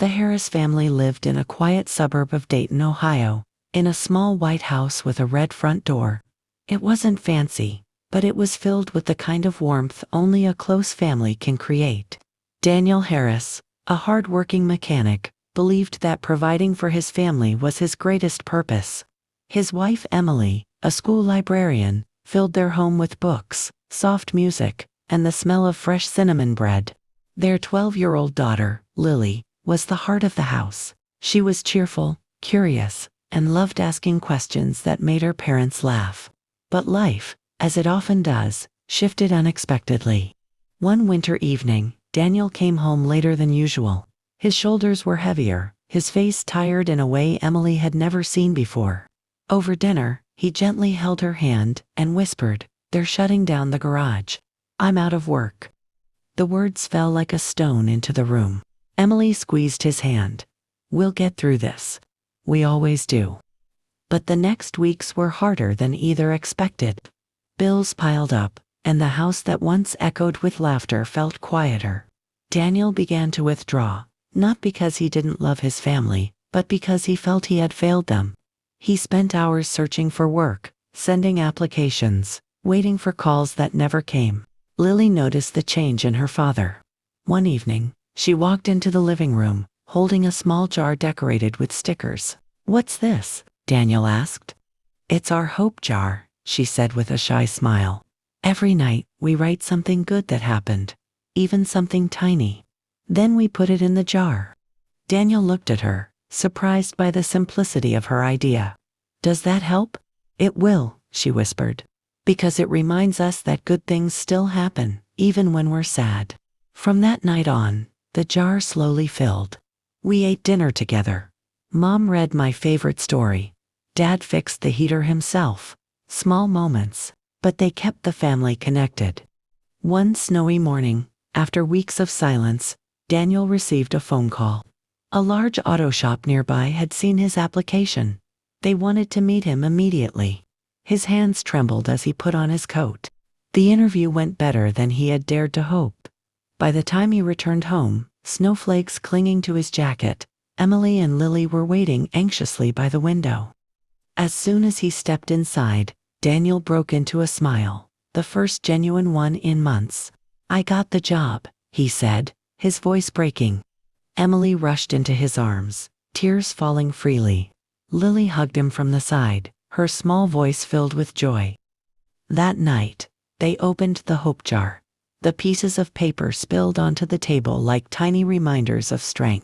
The Harris family lived in a quiet suburb of Dayton, Ohio, in a small white house with a red front door. It wasn't fancy, but it was filled with the kind of warmth only a close family can create. Daniel Harris, a hard-working mechanic, believed that providing for his family was his greatest purpose. His wife Emily, a school librarian, filled their home with books, soft music, and the smell of fresh cinnamon bread. Their 12-year-old daughter, Lily, was the heart of the house. She was cheerful, curious, and loved asking questions that made her parents laugh. But life, as it often does, shifted unexpectedly. One winter evening, Daniel came home later than usual. His shoulders were heavier, his face tired in a way Emily had never seen before. Over dinner, he gently held her hand and whispered, "They're shutting down the garage. I'm out of work." The words fell like a stone into the room. Emily squeezed his hand. "We'll get through this. We always do." But the next weeks were harder than either expected. Bills piled up, and the house that once echoed with laughter felt quieter. Daniel began to withdraw, not because he didn't love his family, but because he felt he had failed them. He spent hours searching for work, sending applications, waiting for calls that never came. Lily noticed the change in her father. One evening, she walked into the living room, holding a small jar decorated with stickers. "What's this?" Daniel asked. "It's our hope jar," she said with a shy smile. "Every night, we write something good that happened, even something tiny. Then we put it in the jar." Daniel looked at her, surprised by the simplicity of her idea. "Does that help?" "It will," she whispered, "because it reminds us that good things still happen, even when we're sad." From that night on, the jar slowly filled. We ate dinner together. Mom read my favorite story. Dad fixed the heater himself. Small moments, but they kept the family connected. One snowy morning, after weeks of silence, Daniel received a phone call. A large auto shop nearby had seen his application. They wanted to meet him immediately. His hands trembled as he put on his coat. The interview went better than he had dared to hope. By the time he returned home, snowflakes clinging to his jacket, Emily and Lily were waiting anxiously by the window. As soon as he stepped inside, Daniel broke into a smile, the first genuine one in months. "I got the job," he said, his voice breaking. Emily rushed into his arms, tears falling freely. Lily hugged him from the side, her small voice filled with joy. That night, they opened the hope jar. The pieces of paper spilled onto the table like tiny reminders of strength.